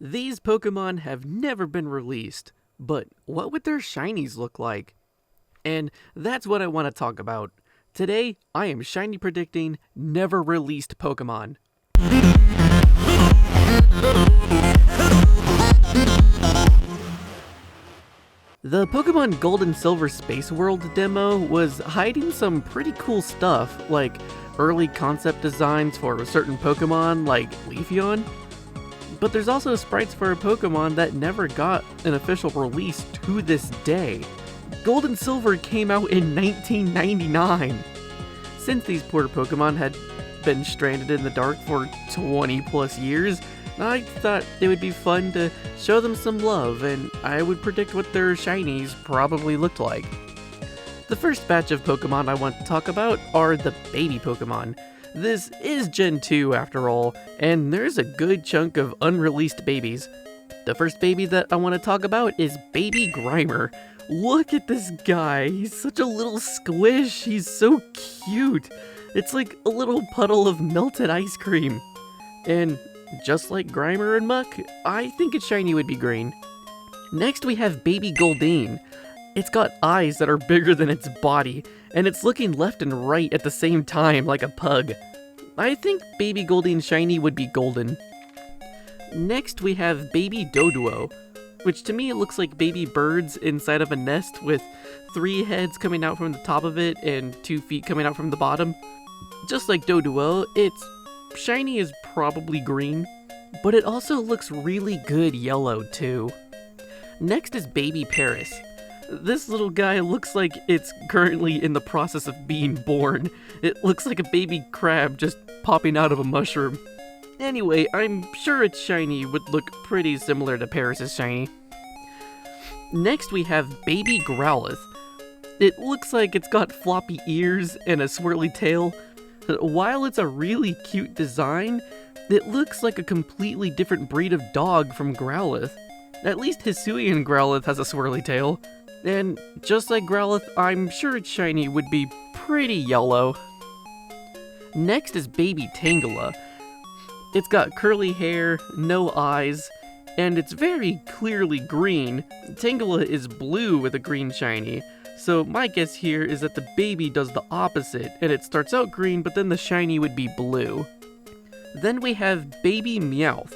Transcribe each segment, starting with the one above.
These Pokemon have never been released, but what would their shinies look like? And that's what I want to talk about. Today, I am shiny predicting never released Pokemon. The Pokemon Gold and Silver Spaceworld demo was hiding some pretty cool stuff, like early concept designs for certain Pokemon like Leafeon. But there's also sprites for a Pokemon that never got an official release to this day. Gold and Silver came out in 1999. Since these poor Pokemon had been stranded in the dark for 20 plus years, I thought it would be fun to show them some love, and I would predict what their shinies probably looked like. The first batch of Pokemon I want to talk about are the baby Pokemon. This is Gen 2 after all, and there's a good chunk of unreleased babies. The first baby that I want to talk about is Baby Grimer. Look at this guy, he's such a little squish, he's so cute. It's like a little puddle of melted ice cream. And just like Grimer and Muck, I think its shiny would be green. Next we have Baby Goldeen. It's got eyes that are bigger than its body, and it's looking left and right at the same time like a pug. I think Baby Goldeen's shiny would be golden. Next we have Baby Doduo, which to me it looks like baby birds inside of a nest with 3 heads coming out from the top of it and 2 feet coming out from the bottom. Just like Doduo, its shiny is probably green, but it also looks really good yellow too. Next is Baby Paris. This little guy looks like it's currently in the process of being born. It looks like a baby crab just popping out of a mushroom. Anyway, I'm sure its shiny would look pretty similar to Paris's shiny. Next we have Baby Growlithe. It looks like it's got floppy ears and a swirly tail. While it's a really cute design, it looks like a completely different breed of dog from Growlithe. At least Hisuian Growlithe has a swirly tail. And just like Growlithe, I'm sure its shiny would be pretty yellow. Next is Baby Tangela. It's got curly hair, no eyes, and it's very clearly green. Tangela is blue with a green shiny, so my guess here is that the baby does the opposite, and it starts out green, but then the shiny would be blue. Then we have Baby Meowth.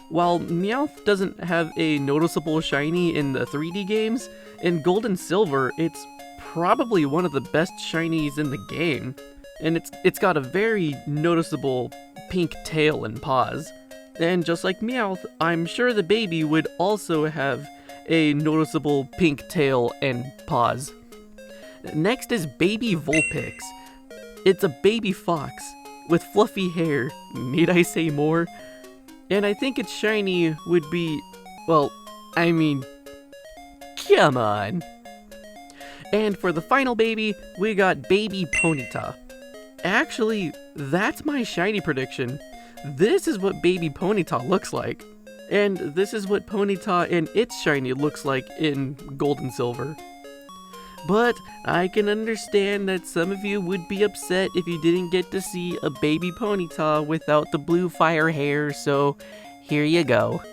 While Meowth doesn't have a noticeable shiny in the 3D games, in Gold and Silver, it's probably one of the best shinies in the game. And it's got a very noticeable pink tail and paws. And just like Meowth, I'm sure the baby would also have a noticeable pink tail and paws. Next is Baby Vulpix. It's a baby fox with fluffy hair. Need I say more? And I think its shiny would be, well, I mean, come on. And for the final baby, we got Baby Ponyta. Actually, that's my shiny prediction. This is what Baby Ponyta looks like. And this is what Ponyta and its shiny looks like in Gold and Silver. But I can understand that some of you would be upset if you didn't get to see a Baby Ponyta without the blue fire hair, so here you go.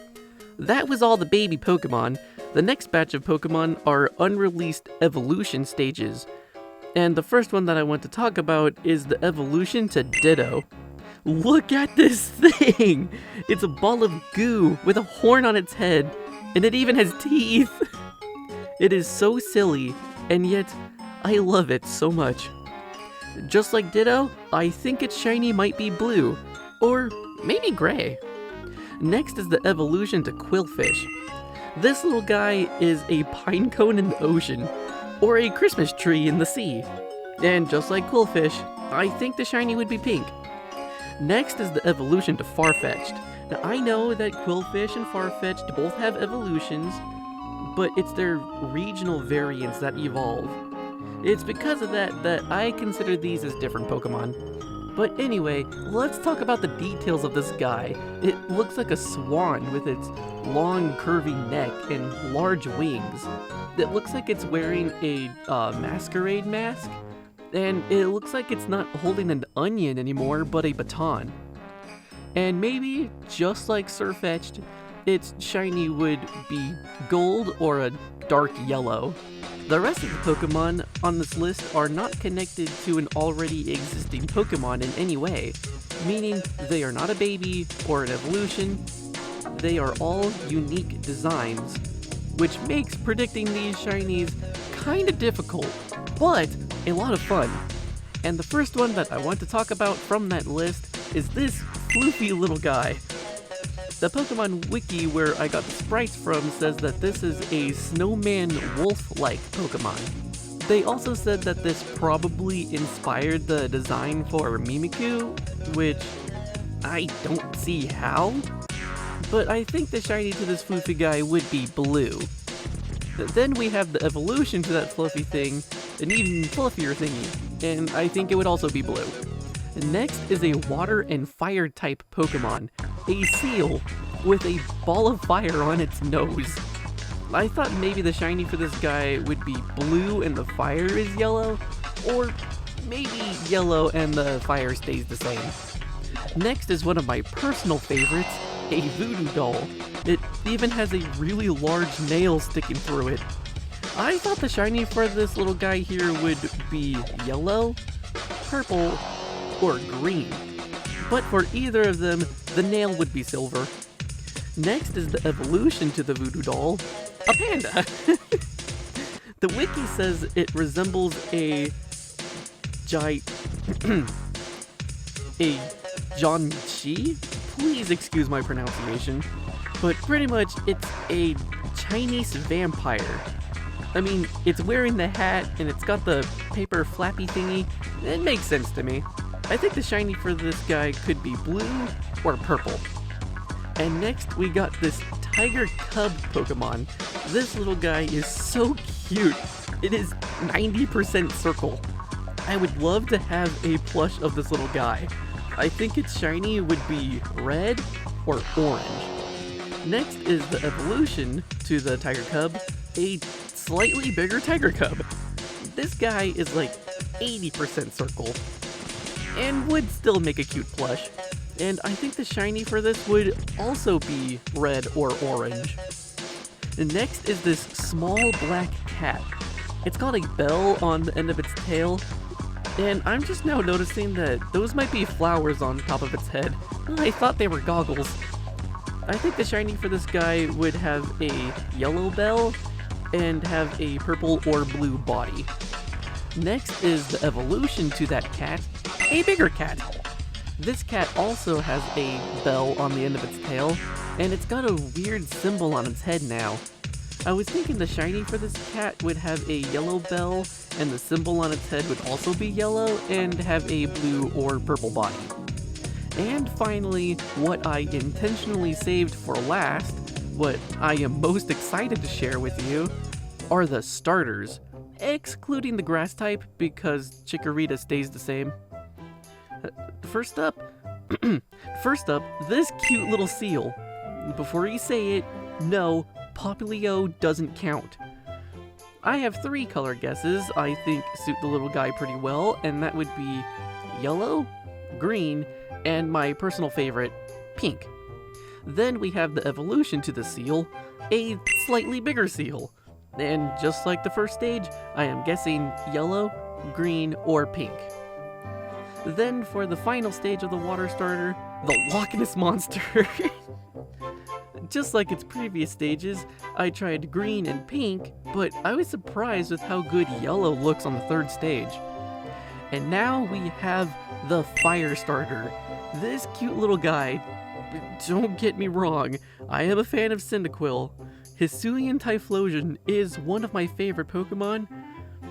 That was all the baby Pokemon. The next batch of Pokemon are unreleased evolution stages. And the first one that I want to talk about is the evolution to Ditto. Look at this thing! It's a ball of goo with a horn on its head, and it even has teeth! It is so silly, and yet I love it so much. Just like Ditto, I think its shiny might be blue, or maybe gray. Next is the evolution to Quillfish. This little guy is a pine cone in the ocean, or a Christmas tree in the sea. And just like Quillfish, I think the shiny would be pink. Next is the evolution to Farfetch'd. Now I know that Quillfish and Farfetch'd both have evolutions, but it's their regional variants that evolve. It's because of that I consider these as different Pokemon. But anyway, let's talk about the details of this guy. It looks like a swan with its long curvy neck and large wings. It looks like it's wearing a masquerade mask, and it looks like it's not holding an onion anymore, but a baton. And maybe, just like Sirfetch'd, its shiny would be gold or a dark yellow. The rest of the Pokemon on this list are not connected to an already existing Pokemon in any way, meaning they are not a baby or an evolution. They are all unique designs, which makes predicting these shinies kinda difficult, but a lot of fun. And the first one that I want to talk about from that list is this floofy little guy. The Pokemon wiki where I got the sprites from says that this is a snowman wolf-like Pokemon. They also said that this probably inspired the design for Mimikyu, which I don't see how, but I think the shiny to this floofy guy would be blue. Then we have the evolution to that fluffy thing, an even fluffier thingy, and I think it would also be blue. Next is a water and fire type Pokemon, a seal with a ball of fire on its nose. I thought maybe the shiny for this guy would be blue and the fire is yellow, or maybe yellow and the fire stays the same. Next is one of my personal favorites, a voodoo doll. It even has a really large nail sticking through it. I thought the shiny for this little guy here would be yellow, purple, or green. But for either of them, the nail would be silver. Next is the evolution to the voodoo doll, a panda. The wiki says it resembles a Janchi? Please excuse my pronunciation. But pretty much it's a Chinese vampire. I mean, it's wearing the hat and it's got the paper flappy thingy. It makes sense to me. I think the shiny for this guy could be blue or purple. And next we got this tiger cub Pokemon. This little guy is so cute. It is 90% circle. I would love to have a plush of this little guy. I think its shiny would be red or orange. Next is the evolution to the tiger cub, a slightly bigger tiger cub. This guy is like 80% circle, and would still make a cute plush. And I think the shiny for this would also be red or orange. And next is this small black cat. It's got a bell on the end of its tail, and I'm just now noticing that those might be flowers on top of its head. I thought they were goggles. I think the shiny for this guy would have a yellow bell and have a purple or blue body. Next is the evolution to that cat, a bigger cat. This cat also has a bell on the end of its tail, and it's got a weird symbol on its head now. I was thinking the shiny for this cat would have a yellow bell, and the symbol on its head would also be yellow and have a blue or purple body. And finally, what I intentionally saved for last, what I am most excited to share with you, are the starters, excluding the grass type because Chikorita stays the same. First up, this cute little seal. Before you say it, no, Popplio doesn't count. I have 3 color guesses I think suit the little guy pretty well, and that would be yellow, green, and my personal favorite, pink. Then we have the evolution to the seal, a slightly bigger seal. And just like the first stage, I am guessing yellow, green, or pink. Then for the final stage of the water starter, the Loch Ness Monster. Just like its previous stages, I tried green and pink, but I was surprised with how good yellow looks on the 3rd stage. And now we have the fire starter. This cute little guy, don't get me wrong, I am a fan of Cyndaquil. Hisuian Typhlosion is one of my favorite Pokemon,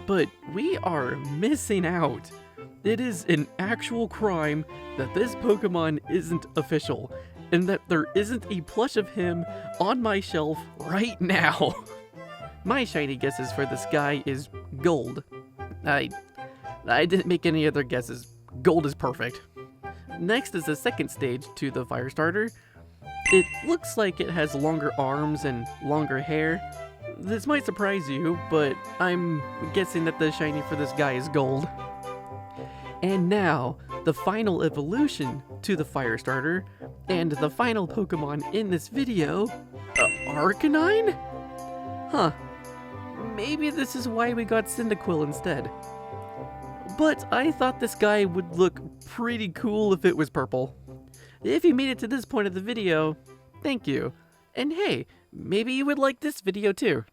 but we are missing out. It is an actual crime that this Pokemon isn't official, and that there isn't a plush of him on my shelf right now. My shiny guesses for this guy is gold. I didn't make any other guesses. Gold is perfect. Next is the 2nd stage to the fire starter. It looks like it has longer arms and longer hair. This might surprise you, but I'm guessing that the shiny for this guy is gold. And now, the final evolution to the fire starter, and the final Pokemon in this video, Arcanine? Huh. Maybe this is why we got Cyndaquil instead. But I thought this guy would look pretty cool if it was purple. If you made it to this point of the video, thank you. And hey, maybe you would like this video too.